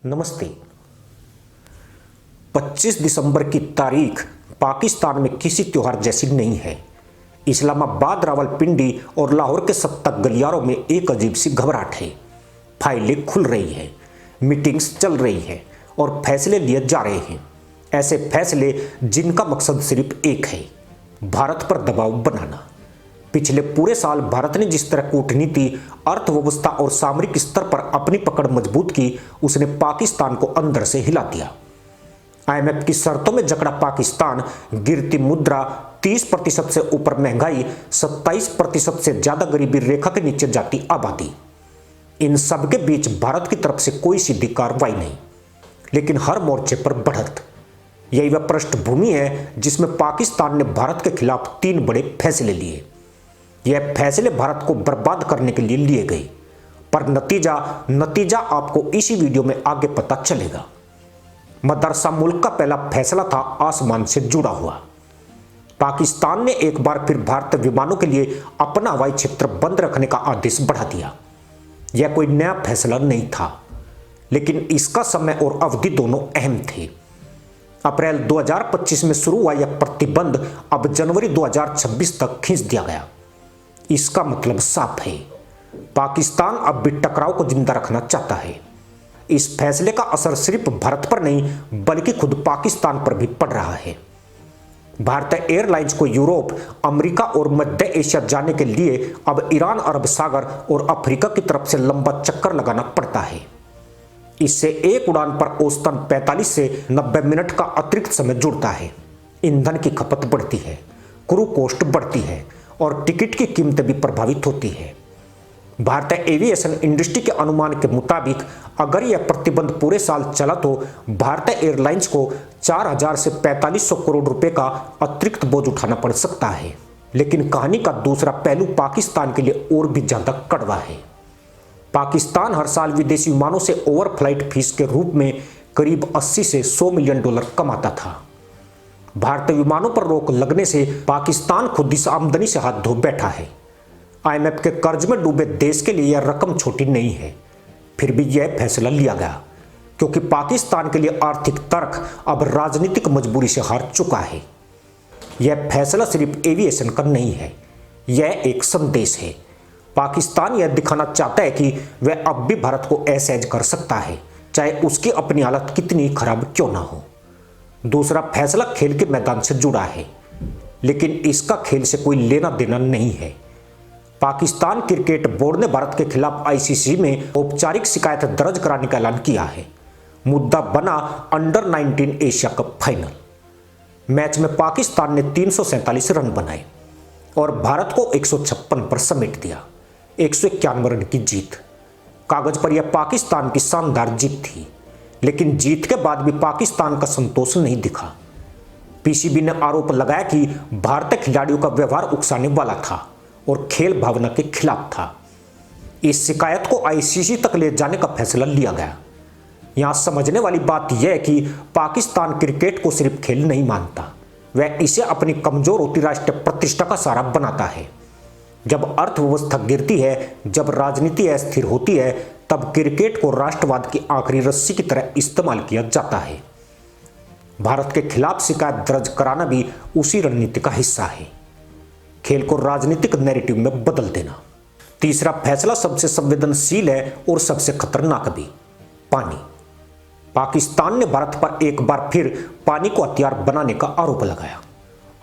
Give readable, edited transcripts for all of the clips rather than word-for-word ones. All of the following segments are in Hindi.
नमस्ते। 25 दिसंबर की तारीख पाकिस्तान में किसी त्योहार जैसी नहीं है। इस्लामाबाद, रावलपिंडी और लाहौर के सख्त गलियारों में एक अजीब सी घबराहट है। फाइलें खुल रही है, मीटिंग्स चल रही है और फैसले लिए जा रहे हैं। ऐसे फैसले जिनका मकसद सिर्फ एक है, भारत पर दबाव बनाना। पिछले पूरे साल भारत ने जिस तरह कूटनीति, अर्थव्यवस्था और सामरिक स्तर पर अपनी पकड़ मजबूत की, उसने पाकिस्तान को अंदर से हिला दिया। आईएमएफ की शर्तों में जकड़ा पाकिस्तान, गिरती मुद्रा, 30% से ऊपर महंगाई, 27% से ज्यादा गरीबी रेखा के नीचे जाती आबादी, इन सब के बीच भारत की तरफ से कोई सीधी कार्रवाई नहीं, लेकिन हर मोर्चे पर बढ़त। यही वह पृष्ठभूमि है जिसमें पाकिस्तान ने भारत के खिलाफ 3 बड़े फैसले लिए। यह फैसले भारत को बर्बाद करने के लिए लिए गए, पर नतीजा आपको इसी वीडियो में आगे पता चलेगा। मदरसा मुल्क का पहला फैसला था आसमान से जुड़ा हुआ। पाकिस्तान ने एक बार फिर भारतीय विमानों के लिए अपना हवाई क्षेत्र बंद रखने का आदेश बढ़ा दिया। यह कोई नया फैसला नहीं था, लेकिन इसका समय और अवधि दोनों अहम थे। अप्रैल 2025 में शुरू हुआ यह प्रतिबंध अब जनवरी 2026 तक खींच दिया गया। इसका मतलब साफ है, पाकिस्तान अब भी टकराव को जिंदा रखना चाहता है। इस फैसले का असर सिर्फ भारत पर नहीं बल्कि खुद पाकिस्तान पर भी पड़ रहा है। भारतीय एयरलाइंस को यूरोप, अमेरिका और मध्य एशिया जाने के लिए अब ईरान, अरब सागर और अफ्रीका की तरफ से लंबा चक्कर लगाना पड़ता है। इससे एक उड़ान पर औसतन 45 से 90 मिनट का अतिरिक्त समय जुड़ता है। ईंधन की खपत बढ़ती है, क्रू कॉस्ट बढ़ती है और टिकट की कीमतें भी प्रभावित होती है। भारतीय एविएशन इंडस्ट्री के अनुमान के मुताबिक अगर यह प्रतिबंध पूरे साल चला तो भारतीय एयरलाइंस को 4000 से 4500 करोड़ रुपए का अतिरिक्त बोझ उठाना पड़ सकता है। लेकिन कहानी का दूसरा पहलू पाकिस्तान के लिए और भी ज्यादा कड़वा है। पाकिस्तान हर साल विदेशी विमानों से ओवरफ्लाइट फीस के रूप में करीब 80 से 100 मिलियन डॉलर कमाता था। भारतीय विमानों पर रोक लगने से पाकिस्तान खुद इस आमदनी से हाथ धो बैठा है। आईएमएफ के कर्ज में डूबे देश के लिए यह रकम छोटी नहीं है। फिर भी यह फैसला लिया गया क्योंकि पाकिस्तान के लिए आर्थिक तर्क अब राजनीतिक मजबूरी से हार चुका है। यह फैसला सिर्फ एविएशन का नहीं है, यह एक संदेश है। पाकिस्तान यह दिखाना चाहता है कि वह अब भी भारत को असहज कर सकता है, चाहे उसकी अपनी हालत कितनी खराब क्यों ना हो। दूसरा फैसला खेल के मैदान से जुड़ा है, लेकिन इसका खेल से कोई लेना देना नहीं है। पाकिस्तान क्रिकेट बोर्ड ने भारत के खिलाफ आईसीसी में औपचारिक शिकायत दर्ज कराने का ऐलान किया है। मुद्दा बना under 19 Asia cup final. Match में पाकिस्तान ने 347 रन बनाए और भारत को 156 पर समेट दिया। 191 रन की जीत। कागज पर यह पाकिस्तान की शानदार जीत थी, लेकिन जीत के बाद भी पाकिस्तान का संतोष नहीं दिखा। पीसीबी ने आरोप लगाया कि भारतीय खिलाड़ियों का व्यवहार उकसाने वाला था और खेल भावना के खिलाफ था। इस शिकायत को आईसीसी तक ले जाने का फैसला लिया गया। यहां समझने वाली बात यह है कि पाकिस्तान क्रिकेट को सिर्फ खेल नहीं मानता, वह इसे अपनी कमजोर होती राष्ट्रीय प्रतिष्ठा का सहारा बनाता है। जब अर्थव्यवस्था गिरती है, जब राजनीति अस्थिर होती है, तब क्रिकेट को राष्ट्रवाद की आखिरी रस्सी की तरह इस्तेमाल किया जाता है। भारत के खिलाफ शिकायत दर्ज कराना भी उसी रणनीति का हिस्सा है, खेल को राजनीतिक नैरेटिव में बदल देना। तीसरा फैसला सबसे संवेदनशील है और सबसे खतरनाक भी, पानी। पाकिस्तान ने भारत पर एक बार फिर पानी को हथियार बनाने का आरोप लगाया।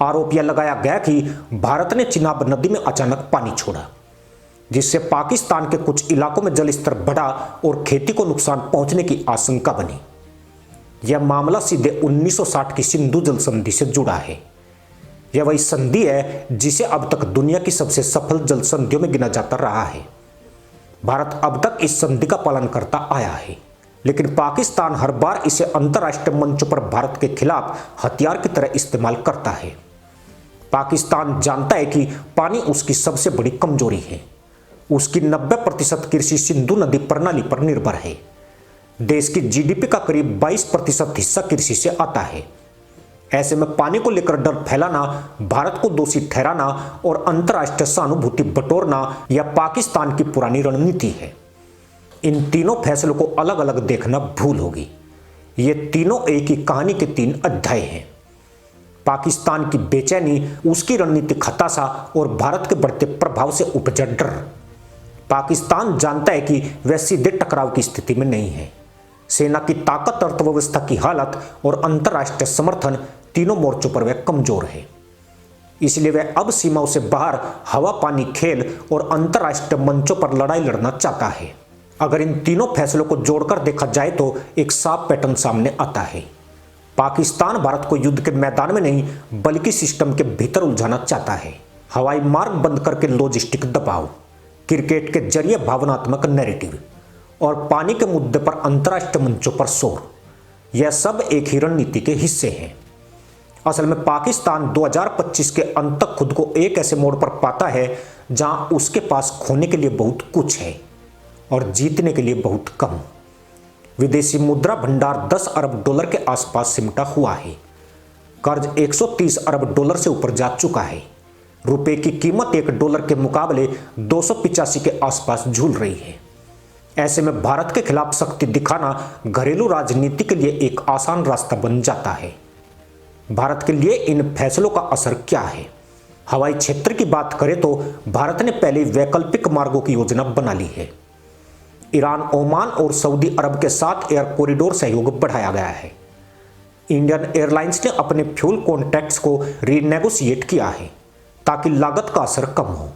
आरोप यह लगाया गया कि भारत ने चिनाब नदी में अचानक पानी छोड़ा, जिससे पाकिस्तान के कुछ इलाकों में जल स्तर बढ़ा और खेती को नुकसान पहुंचने की आशंका बनी। यह मामला सीधे 1960 की सिंधु जल संधि से जुड़ा है। यह वही संधि है जिसे अब तक दुनिया की सबसे सफल जल संधियों में गिना जाता रहा है। भारत अब तक इस संधि का पालन करता आया है, लेकिन पाकिस्तान हर बार इसे अंतर्राष्ट्रीय मंचों पर भारत के खिलाफ हथियार की तरह इस्तेमाल करता है। पाकिस्तान जानता है कि पानी उसकी सबसे बड़ी कमजोरी है। उसकी 90% कृषि सिंधु नदी प्रणाली पर निर्भर है। देश की जीडीपी का करीब 22% हिस्सा कृषि से आता है। ऐसे में पानी को लेकर डर फैलाना, भारत को दोषी ठहराना और अंतर्राष्ट्रीय सहानुभूति बटोरना यह पाकिस्तान की पुरानी रणनीति है। इन तीनों फैसलों को अलग अलग देखना भूल होगी। ये तीनों एक ही कहानी के 3 अध्याय हैं। पाकिस्तान की बेचैनी, उसकी रणनीतिक हताशा और भारत के बढ़ते प्रभाव से उपजा डर। पाकिस्तान जानता है कि वह सीधे टकराव की स्थिति में नहीं है। सेना की ताकत, अर्थव्यवस्था की हालत और अंतर्राष्ट्रीय समर्थन, तीनों मोर्चों पर वह कमजोर है। इसलिए वह अब सीमाओं से बाहर हवा, पानी, खेल और अंतर्राष्ट्रीय मंचों पर लड़ाई लड़ना चाहता है। अगर इन तीनों फैसलों को जोड़कर देखा जाए तो एक साफ पैटर्न सामने आता है। पाकिस्तान भारत को युद्ध के मैदान में नहीं बल्कि सिस्टम के भीतर उलझाना चाहता है। हवाई मार्ग बंद करके लॉजिस्टिक दबाव, क्रिकेट के जरिए भावनात्मक नैरेटिव और पानी के मुद्दे पर अंतर्राष्ट्रीय मंचों पर शोर, यह सब एक ही रणनीति के हिस्से हैं। असल में पाकिस्तान 2025 के अंत तक खुद को एक ऐसे मोड़ पर पाता है जहां उसके पास खोने के लिए बहुत कुछ है और जीतने के लिए बहुत कम। विदेशी मुद्रा भंडार 10 अरब डॉलर के आसपास सिमटा हुआ है। कर्ज 130 अरब डॉलर से ऊपर जा चुका है। रुपए की कीमत $1 के मुकाबले 285 के आसपास झूल रही है। ऐसे में भारत के खिलाफ शक्ति दिखाना घरेलू राजनीति के लिए एक आसान रास्ता बन जाता है। भारत के लिए इन फैसलों का असर क्या है? हवाई क्षेत्र की बात करें तो भारत ने पहले वैकल्पिक मार्गों की योजना बना ली है। ईरान, ओमान और सऊदी अरब के साथ एयर कॉरिडोर सहयोग बढ़ाया गया है। इंडियन एयरलाइंस ने अपने फ्यूल कॉन्ट्रैक्ट्स को रीनेगोशिएट किया है ताकि लागत का असर कम हो।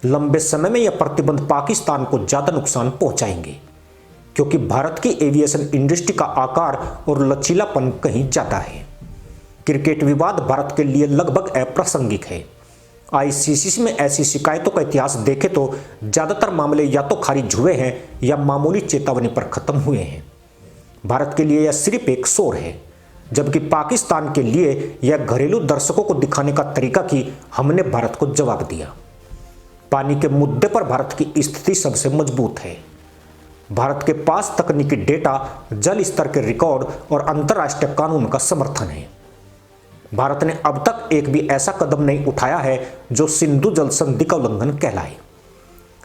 लंबे समय में यह प्रतिबंध पाकिस्तान को ज्यादा नुकसान पहुंचाएंगे क्योंकि भारत की एविएशन इंडस्ट्री का आकार और लचीलापन कहीं ज्यादा है। क्रिकेट विवाद भारत के लिए लगभग अप्रासंगिक है। आईसीसी में ऐसी शिकायतों का इतिहास देखें तो ज्यादातर मामले या तो खारिज हुए हैं या मामूली चेतावनी पर खत्म हुए हैं। भारत के लिए यह सिर्फ एक शोर है, जबकि पाकिस्तान के लिए यह घरेलू दर्शकों को दिखाने का तरीका कि हमने भारत को जवाब दिया। पानी के मुद्दे पर भारत की स्थिति सबसे मजबूत है। भारत के पास तकनीकी डेटा, जल स्तर के रिकॉर्ड और अंतर्राष्ट्रीय कानून का समर्थन है। भारत ने अब तक एक भी ऐसा कदम नहीं उठाया है जो सिंधु जल संधि का उल्लंघन कहलाए।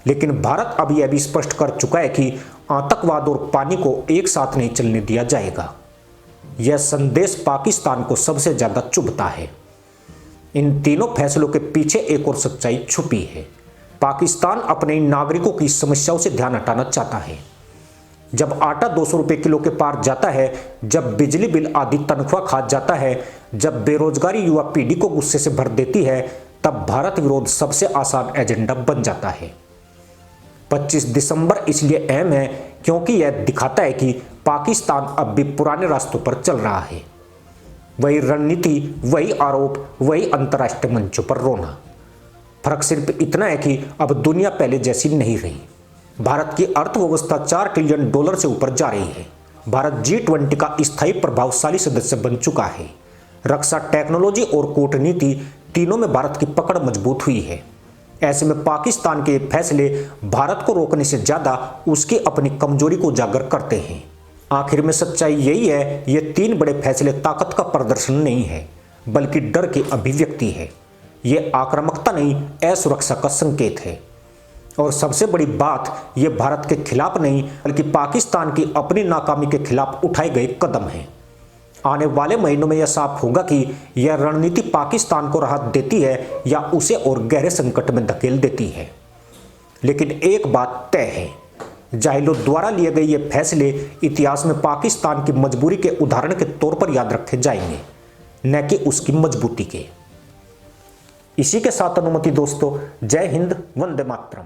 लेकिन भारत अब यह भी स्पष्ट कर चुका है कि आतंकवाद और पानी को एक साथ नहीं चलने दिया जाएगा। यह संदेश पाकिस्तान को सबसे ज्यादा चुभता है। इन तीनों फैसलों के पीछे एक और सच्चाई छुपी है। पाकिस्तान अपने नागरिकों की समस्याओं से ध्यान हटाना चाहता है। जब आटा 200 रुपए किलो के पार जाता है, जब बिजली बिल आदि तनख्वाह खा जाता है, जब बेरोजगारी युवा पीढ़ी को गुस्से से भर देती है, तब भारत विरोध सबसे आसान एजेंडा बन जाता है। 25 दिसंबर इसलिए अहम है क्योंकि यह दिखाता है कि पाकिस्तान अब भी पुराने रास्तों पर चल रहा है। वही रणनीति, वही आरोप, वही अंतर्राष्ट्रीय मंचों पर रोना। फर्क सिर्फ इतना है कि अब दुनिया पहले जैसी नहीं रही। भारत की अर्थव्यवस्था $4 ट्रिलियन से ऊपर जा रही है। भारत G20 का स्थायी प्रभावशाली सदस्य बन चुका है। रक्षा, टेक्नोलॉजी और कूटनीति तीनों में भारत की पकड़ मजबूत हुई है। ऐसे में पाकिस्तान के फैसले भारत को रोकने से ज्यादा उसकी अपनी कमजोरी को उजागर करते हैं। आखिर में सच्चाई यही है, ये 3 बड़े फैसले ताकत का प्रदर्शन नहीं है बल्कि डर की अभिव्यक्ति है। ये आक्रामकता नहीं, असुरक्षा का संकेत है। और सबसे बड़ी बात, ये भारत के खिलाफ नहीं बल्कि पाकिस्तान की अपनी नाकामी के खिलाफ उठाए गए कदम हैं। आने वाले महीनों में यह साफ होगा कि यह रणनीति पाकिस्तान को राहत देती है या उसे और गहरे संकट में धकेल देती है। लेकिन एक बात तय है, जाहिलों द्वारा लिए गए ये फैसले इतिहास में पाकिस्तान की मजबूरी के उदाहरण के तौर पर याद रखे जाएंगे, न कि उसकी मजबूती के। इसी के साथ अनुमति दोस्तों, जय हिंद, वंदे मातरम।